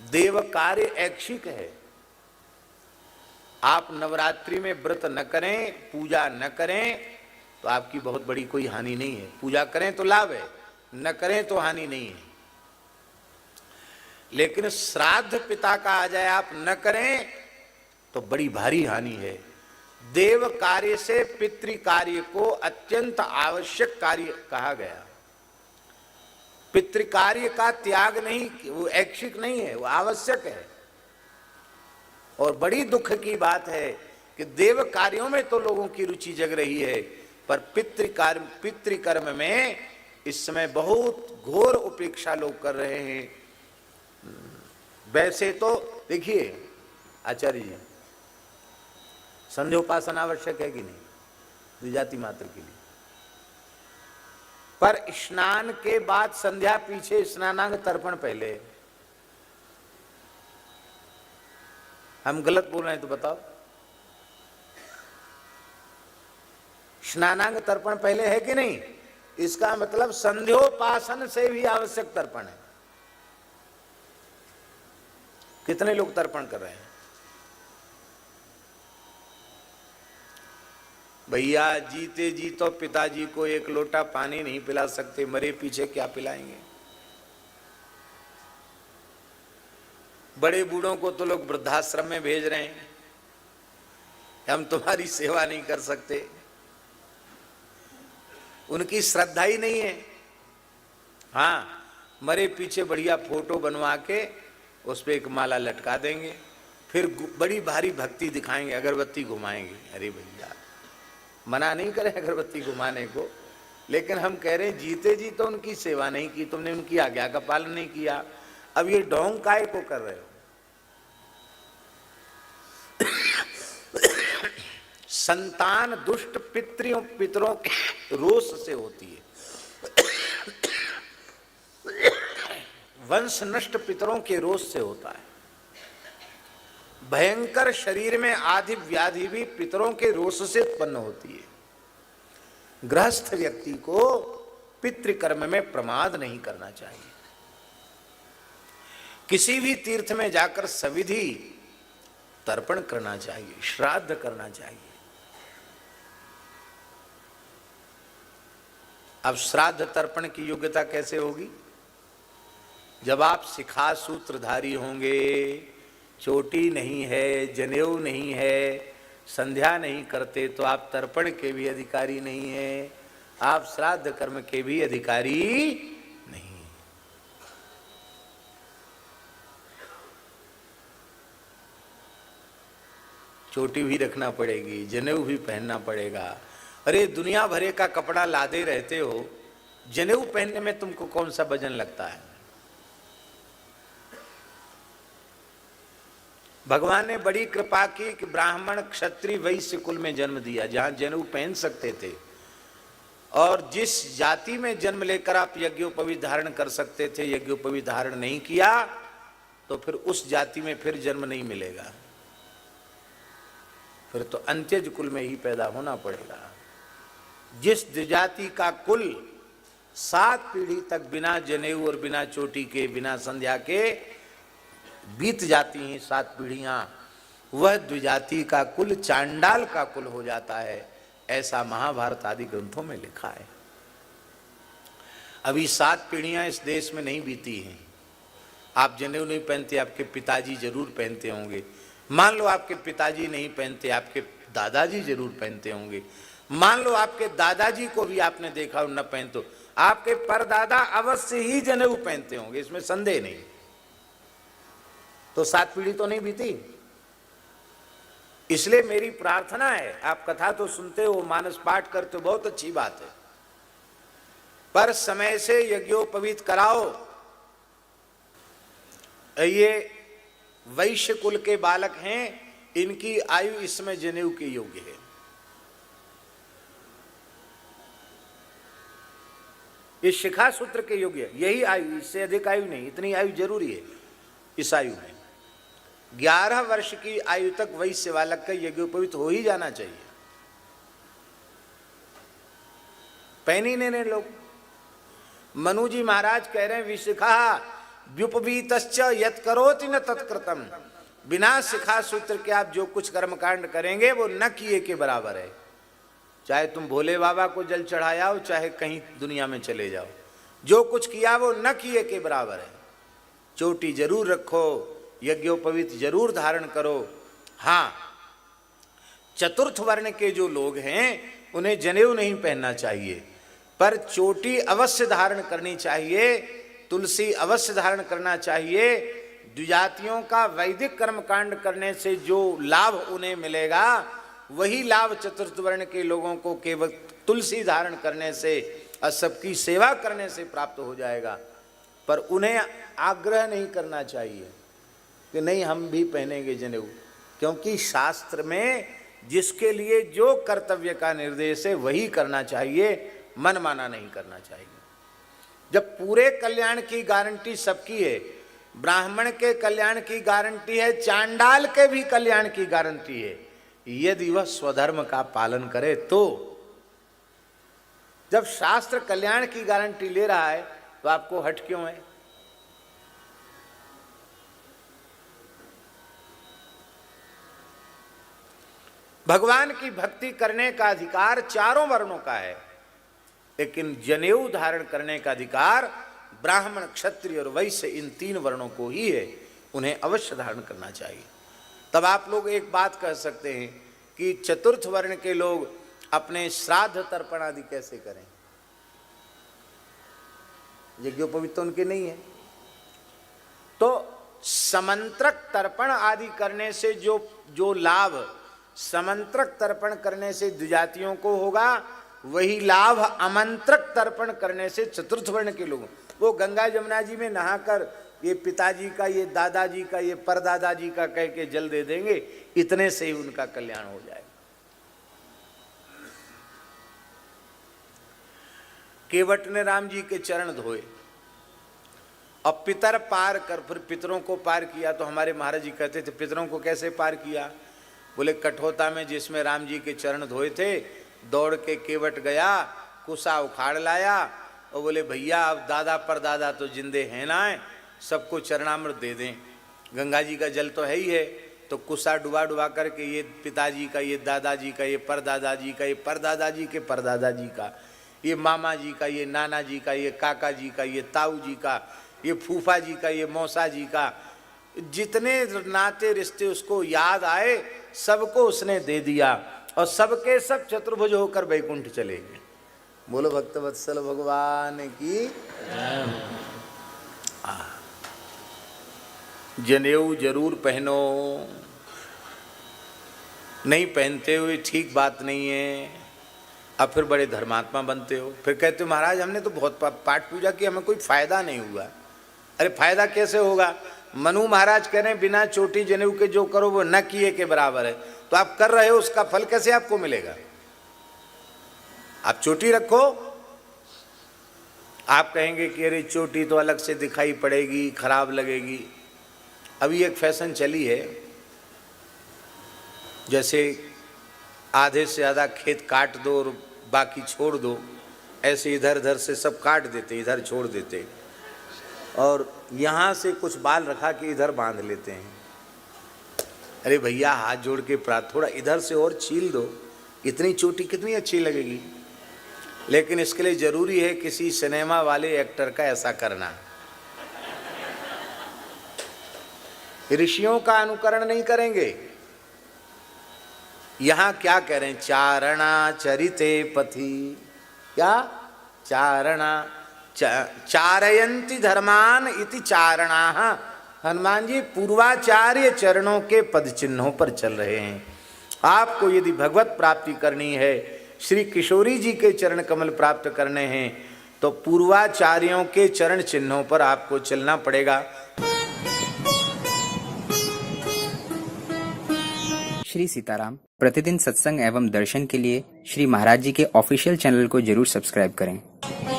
देव कार्य ऐच्छिक है। आप नवरात्रि में व्रत न करें, पूजा न करें तो आपकी बहुत बड़ी कोई हानि नहीं है। पूजा करें तो लाभ है, न करें तो हानि नहीं है। लेकिन श्राद्ध पिता का आ जाए आप न करें तो बड़ी भारी हानि है। देव कार्य से पितृ कार्य को अत्यंत आवश्यक कार्य कहा गया। पितृ कार्य का त्याग नहीं, वो ऐच्छिक नहीं है, वो आवश्यक है। और बड़ी दुख की बात है कि देव कार्यों में तो लोगों की रुचि जग रही है, पर पितृकर्म में इस समय बहुत घोर उपेक्षा लोग कर रहे हैं। वैसे तो देखिए आचार्य जी, संध्योपासना आवश्यक है कि नहीं द्विजाति मात्र के लिए, पर स्नान के बाद संध्या पीछे, स्नानांग तर्पण पहले। हम गलत बोल रहे हैं तो बताओ। स्नानांग तर्पण पहले है कि नहीं? इसका मतलब संध्योपासन से भी आवश्यक तर्पण है। कितने लोग तर्पण कर रहे हैं? भैया जीते जी तो पिताजी को एक लोटा पानी नहीं पिला सकते, मरे पीछे क्या पिलाएंगे? बड़े बूढ़ों को तो लोग वृद्धाश्रम में भेज रहे हैं, हम तुम्हारी सेवा नहीं कर सकते। उनकी श्रद्धा ही नहीं है। हाँ, मरे पीछे बढ़िया फोटो बनवा के उस पर एक माला लटका देंगे, फिर बड़ी भारी भक्ति दिखाएंगे, अगरबत्ती घुमाएंगे। अरे भैया, मना नहीं करें अगरबत्ती घुमाने को, लेकिन हम कह रहे हैं जीते जी तो उनकी सेवा नहीं की तुमने, उनकी आज्ञा का पालन नहीं किया। अब ये ढोंग काय को कर रहे हो? संतान दुष्ट पितरों के रोष से होती है, वंश नष्ट पितरों के रोष से होता है। भयंकर शरीर में आदि व्याधि भी पितरों के रोष से उत्पन्न होती है। गृहस्थ व्यक्ति को पितृकर्म में प्रमाद नहीं करना चाहिए। किसी भी तीर्थ में जाकर सविधि तर्पण करना चाहिए, श्राद्ध करना चाहिए। अब श्राद्ध तर्पण की योग्यता कैसे होगी? जब आप शिखा सूत्रधारी होंगे, चोटी नहीं है, जनेऊ नहीं है, संध्या नहीं करते, तो आप तर्पण के भी अधिकारी नहीं है, आप श्राद्ध कर्म के भी अधिकारी नहीं। चोटी भी रखना पड़ेगी, जनेऊ भी पहनना पड़ेगा। अरे दुनिया भरे का कपड़ा लादे रहते हो, जनेऊ पहनने में तुमको कौन सा वजन लगता है? भगवान ने बड़ी कृपा की कि ब्राह्मण क्षत्रिय वैश्य कुल में जन्म दिया, जहां जनेऊ पहन सकते थे। और जिस जाति में जन्म लेकर आप यज्ञोपवीत धारण कर सकते थे, यज्ञोपवीत धारण नहीं किया तो फिर उस जाति में फिर जन्म नहीं मिलेगा, फिर तो अंत्यज कुल में ही पैदा होना पड़ेगा। जिस द्विजाति का कुल 7 पीढ़ी तक बिना जनेऊ और बिना चोटी के, बिना संध्या के बीत जाती हैं 7 पीढ़ियां, वह द्विजाति का कुल चांडाल का कुल हो जाता है, ऐसा महाभारत आदि ग्रंथों में लिखा है। अभी 7 पीढ़ियां इस देश में नहीं बीती हैं। आप जनेऊ नहीं पहनते, आपके पिताजी जरूर पहनते होंगे। मान लो आपके पिताजी नहीं पहनते, आपके दादाजी जरूर पहनते होंगे। मान लो आपके दादाजी को भी आपने देखा और न पहनते, आपके परदादा अवश्य ही जनेऊ पहनते होंगे, इसमें संदेह नहीं। तो 7 पीढ़ी तो नहीं बीती। इसलिए मेरी प्रार्थना है, आप कथा तो सुनते हो, मानस पाठ करते हो, बहुत अच्छी बात है, पर समय से यज्ञोपवीत कराओ। ये वैश्य कुल के बालक हैं, इनकी आयु इसमें जनेऊ के योग्य है। इस शिखा सूत्र के योग्य यही आयु, इससे अधिक आयु नहीं, इतनी आयु जरूरी है। इस आयु में 11 वर्ष की आयु तक वैश्य बालक का यज्ञोपवीत हो ही जाना चाहिए। पहन ही नहीं लोग। मनु जी महाराज कह रहे हैं विशिखा व्युपवीतश्च यत् करोति न तत्कृतम, बिना सिखा सूत्र के आप जो कुछ कर्मकांड करेंगे वो न किए के बराबर है। चाहे तुम भोले बाबा को जल चढ़ाओ, चाहे कहीं दुनिया में चले जाओ, जो कुछ किया वो न किए के बराबर है। चोटी जरूर रखो, यज्ञोपवीत जरूर धारण करो। हाँ, चतुर्थ वर्ण के जो लोग हैं उन्हें जनेऊ नहीं पहनना चाहिए, पर चोटी अवश्य धारण करनी चाहिए, तुलसी अवश्य धारण करना चाहिए। द्विजातियों का वैदिक कर्मकांड करने से जो लाभ उन्हें मिलेगा वही लाभ चतुर्थ वर्ण के लोगों को केवल तुलसी धारण करने से और सबकी सेवा करने से प्राप्त हो जाएगा। पर उन्हें आग्रह नहीं करना चाहिए कि नहीं हम भी पहनेंगे जनेऊ, क्योंकि शास्त्र में जिसके लिए जो कर्तव्य का निर्देश है वही करना चाहिए, मनमाना नहीं करना चाहिए। जब पूरे कल्याण की गारंटी सबकी है, ब्राह्मण के कल्याण की गारंटी है, चांडाल के भी कल्याण की गारंटी है, यदि वह स्वधर्म का पालन करे तो। जब शास्त्र कल्याण की गारंटी ले रहा है तो आपको हट क्यों है? भगवान की भक्ति करने का अधिकार चारों वर्णों का है, लेकिन जनेऊ धारण करने का अधिकार ब्राह्मण, क्षत्रिय और वैश्य इन तीन वर्णों को ही है। उन्हें अवश्य धारण करना चाहिए। तब आप लोग एक बात कह सकते हैं कि चतुर्थ वर्ण के लोग अपने श्राद्ध तर्पण आदि कैसे करें? यज्ञोपवीत तो उनके नहीं है, तो समंत्रक तर्पण आदि करने से जो लाभ समंत्रक तर्पण करने से द्विजातियों को होगा, वही लाभ अमंत्रक तर्पण करने से चतुर्थ वर्ण के लोगों। वो गंगा जमुना जी में नहाकर ये पिताजी का, ये दादाजी का, ये परदादाजी का कह के जल दे देंगे, इतने से ही उनका कल्याण हो जाएगा। केवट ने राम जी के चरण धोए और पितर पार कर, फिर पितरों को पार किया। तो हमारे महाराज जी कहते थे पितरों को कैसे पार किया? बोले कठोता में जिसमें राम जी के चरण धोए थे, दौड़ के केवट गया, कुसा उखाड़ लाया और बोले भैया अब दादा परदादा तो जिंदे हैं ना, सबको चरणामृत दे दें, गंगा जी का जल तो है ही है। तो कुसा डुबा डुबा करके ये पिताजी का, ये दादाजी का, ये परदादाजी का, ये परदादाजी के परदादाजी का, ये मामा जी का, ये नाना जी का, ये काका जी का, ये ताऊ जी का, ये फूफा जी का, ये मौसा जी का, जितने नाते रिश्ते उसको याद आए सबको उसने दे दिया और सबके सब चतुर्भुज होकर वैकुंठ चले गए। बोलो भक्तवत्सल भगवान की। जनेऊ जरूर पहनो, नहीं पहनते हुए ठीक बात नहीं है। अब फिर बड़े धर्मात्मा बनते हो, फिर कहते हो महाराज हमने तो बहुत पाठ पूजा की, हमें कोई फायदा नहीं हुआ। अरे फायदा कैसे होगा? मनु महाराज कह रहे हैं बिना चोटी जनेऊ के जो करो वो न किए के बराबर है, तो आप कर रहे हो, उसका फल कैसे आपको मिलेगा? आप चोटी रखो, आप कहेंगे कि अरे चोटी तो अलग से दिखाई पड़ेगी, खराब लगेगी। अभी एक फैशन चली है, जैसे आधे से ज़्यादा खेत काट दो और बाकी छोड़ दो, ऐसे इधर उधर से सब काट देते, इधर छोड़ देते और यहाँ से कुछ बाल रखा के इधर बांध लेते हैं। अरे भैया हाथ जोड़ के थोड़ा इधर से और छील दो, इतनी चोटी कितनी अच्छी लगेगी। लेकिन इसके लिए जरूरी है किसी सिनेमा वाले एक्टर का ऐसा करना। ऋषियों का अनुकरण नहीं करेंगे। यहां क्या कह रहे हैं? चारणा चरिते पथि, क्या चारणा चारयंती धर्मान इति चारणाः। हनुमान जी पूर्वाचार्य चरणों के पद चिन्हों पर चल रहे हैं। आपको यदि भगवत प्राप्ति करनी है, श्री किशोरी जी के चरण कमल प्राप्त करने हैं, तो पूर्वाचार्यों के चरण चिन्हों पर आपको चलना पड़ेगा। श्री सीताराम प्रतिदिन सत्संग एवं दर्शन के लिए श्री महाराज जी के ऑफिशियल चैनल को जरूर सब्सक्राइब करें।